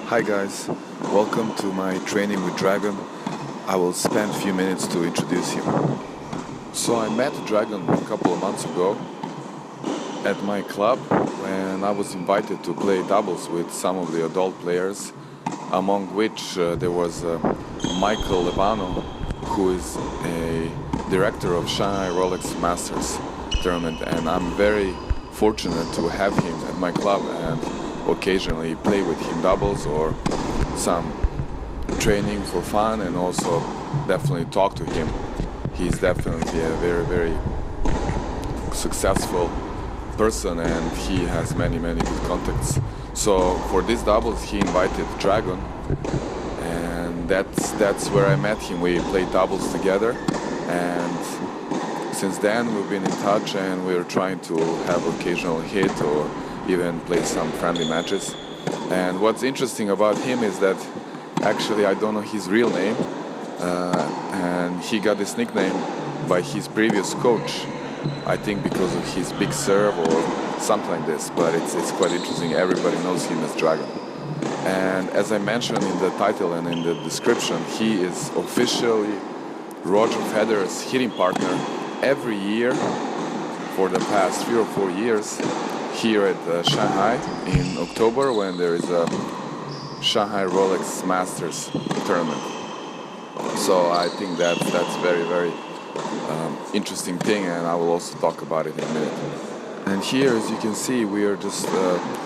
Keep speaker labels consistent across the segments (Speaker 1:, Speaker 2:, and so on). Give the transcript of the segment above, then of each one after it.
Speaker 1: Hi guys, welcome to my training with Dragon. I will spend a few minutes to introduce him. So I met Dragon a couple of months ago at my club when I was invited to play doubles with some of the adult players, among which there was Michael Levano, who is a director of Shanghai Rolex Masters tournament, and I'm very fortunate to have him at my club and occasionally play with him doubles or some training for fun, and also definitely talk to him. He's definitely a very, very successful person and he has many, many good contacts. So for this doubles he invited Dragon, and that's where I met him. We played doubles together, and since then we've been in touch and we're trying to have occasional hit or even play some friendly matches. And what's interesting about him is that actually I don't know his real name, and he got this nickname by his previous coach, I think because of his big serve or something like this, but it's quite interesting. Everybody knows him as Dragon. And as I mentioned in the title and in the description, he is officially Roger Federer's hitting partner every year for the past 3 or 4 years here at Shanghai in October, when there is a Shanghai Rolex Masters tournament. So I think that's very, very interesting thing, and I will also talk about it in a minute. And here, as you can see, we are just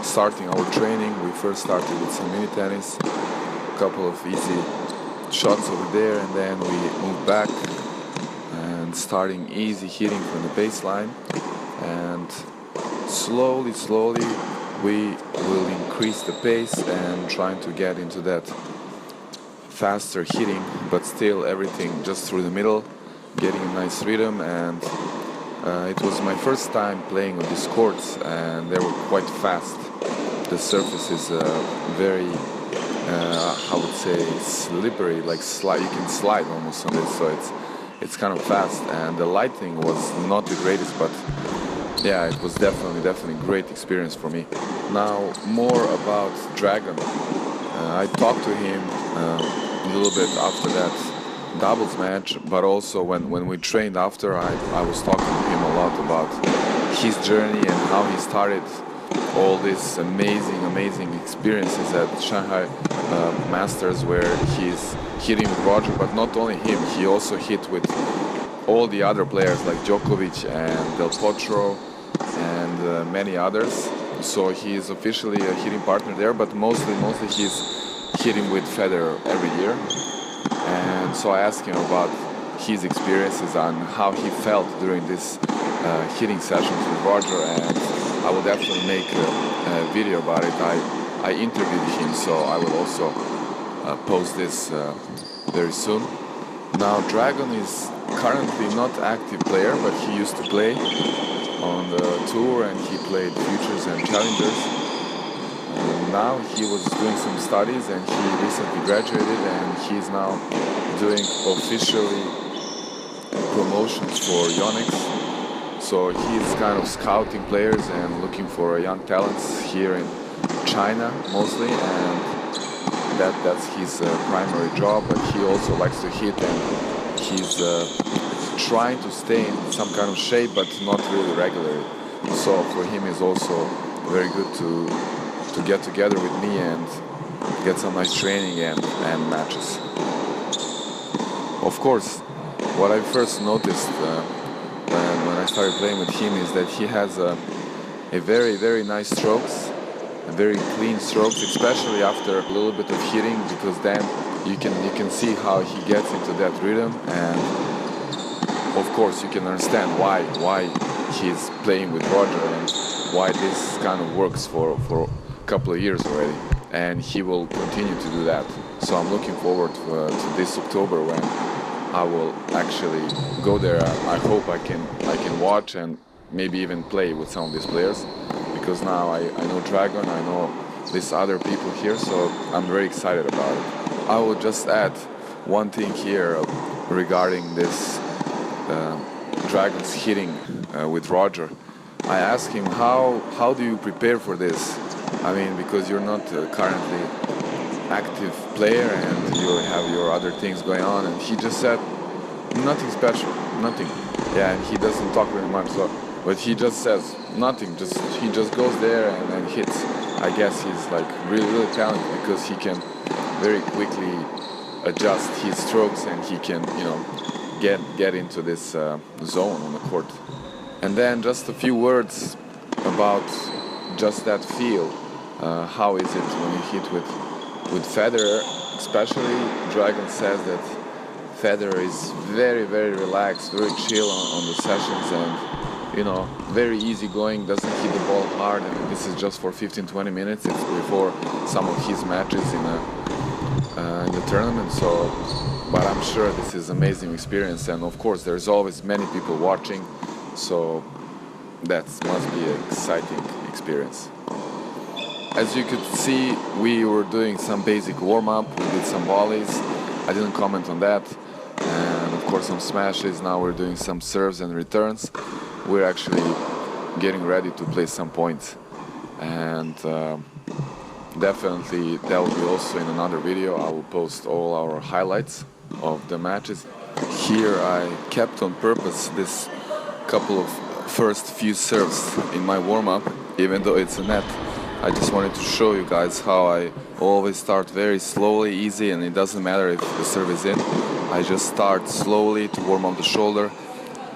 Speaker 1: starting our training. We first started with some mini tennis, a couple of easy shots over there, and then we moved back and starting easy hitting from the baseline, and slowly we will increase the pace and trying to get into that faster hitting, but still everything just through the middle, getting a nice rhythm. And it was my first time playing on these courts, and they were quite fast. The surface is very, I would say, slippery, like you can slide almost on it, so it's kind of fast. And the lighting was not the greatest, but yeah, it was definitely great experience for me. Now, more about Dragon. I talked to him a little bit after that doubles match, but also when we trained after, I was talking to him a lot about his journey and how he started all these amazing experiences at Shanghai Masters, where he's hitting with Roger, but not only him, he also hit with all the other players like Djokovic and Del Potro and many others. So he is officially a hitting partner there, but mostly he's hitting with Federer every year. And so I asked him about his experiences and how he felt during this hitting sessions with Roger, and I will definitely make a video about it. I interviewed him, so I will also post this very soon. Now, Dragon is currently not active player, but he used to play on the tour and he played Futures and Challengers. Now he was doing some studies and he recently graduated, and he's now doing officially promotions for Yonex. So he's kind of scouting players and looking for young talents here in China mostly, and that's his primary job. But he also likes to hit, and he's trying to stay in some kind of shape, but not really regularly. So for him it's also very good to get together with me and get some nice training and matches. Of course, what I first noticed when I started playing with him is that he has a very nice strokes, very clean strokes, especially after a little bit of hitting, because then you can see how he gets into that rhythm, and of course you can understand why he's playing with Roger and why this kind of works for a couple of years already, and he will continue to do that. So I'm looking forward to this October when I will actually go there. I hope I can watch and maybe even play with some of these players, because now I know Dragon, I know these other people here, so I'm very excited about it. I will just add one thing here regarding this Dragon's hitting with Roger. I asked him, how do you prepare for this? I mean, because you're not currently active player and you have your other things going on, and he just said nothing special, nothing. Yeah, and he doesn't talk very much, so, but he just says nothing, he just goes there and hits. I guess he's like really talented because he can very quickly adjust his strokes and he can, get into this zone on the court. And then just a few words about just that feel. How is it when you hit with Federer? Especially, Dragon says that Federer is very relaxed, very chill on the sessions, and very easygoing, doesn't hit the ball hard, and this is just for 15-20 minutes. It's before some of his matches in the tournament. So, but I'm sure this is an amazing experience, and of course there's always many people watching, so that must be an exciting experience. As you could see, we were doing some basic warm-up, we did some volleys, I didn't comment on that, and of course some smashes. Now we're doing some serves and returns. We're actually getting ready to play some points, and definitely that will be also in another video. I will post all our highlights of the matches. Here I kept on purpose this couple of first few serves in my warm-up, even though it's a net. I just wanted to show you guys how I always start very slowly, easy, and it doesn't matter if the serve is in. I just start slowly to warm up the shoulder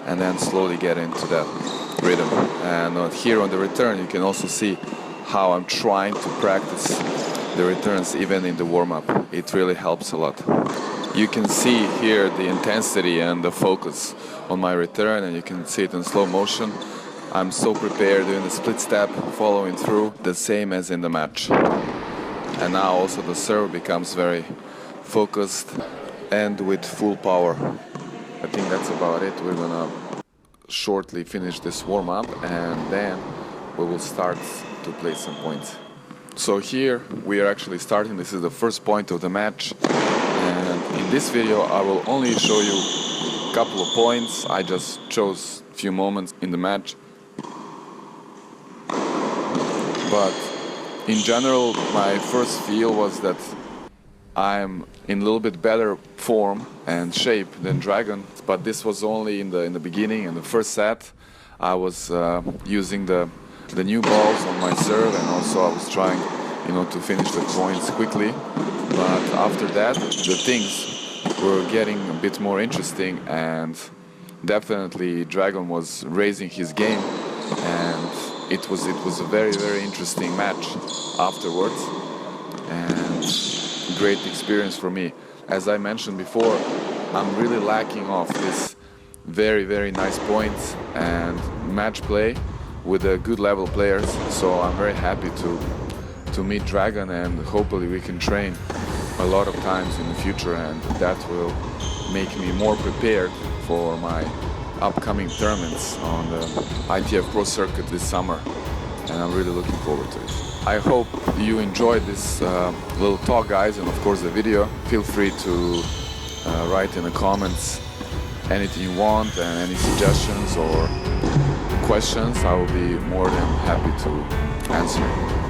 Speaker 1: and then slowly get into that rhythm. And here on the return you can also see how I'm trying to practice the returns even in the warm-up. It really helps a lot. You can see here the intensity and the focus on my return, and you can see it in slow motion. I'm so prepared doing the split step, following through, the same as in the match. And now also the serve becomes very focused and with full power. I think that's about it. We're gonna shortly finish this warm-up and then we will start to play some points. So here we are actually starting. This is the first point of the match, and in this video I will only show you a couple of points. I just chose a few moments in the match. But in general, my first feel was that I'm in a little bit better form and shape than Dragon. But this was only in the beginning. In the first set, I was using the new balls on my serve, and also I was trying, to finish the points quickly. But after that, the things were getting a bit more interesting, and definitely Dragon was raising his game, and it was a very interesting match afterwards, and great experience for me. As I mentioned before, I'm really lacking of this very nice points and match play with a good level players, so I'm very happy to meet Dragon, and hopefully we can train a lot of times in the future, and that will make me more prepared for my upcoming tournaments on the ITF Pro Circuit this summer, and I'm really looking forward to it. I hope you enjoyed this little talk, guys, and of course the video. Feel free to write in the comments anything you want and any suggestions or questions. I will be more than happy to answer.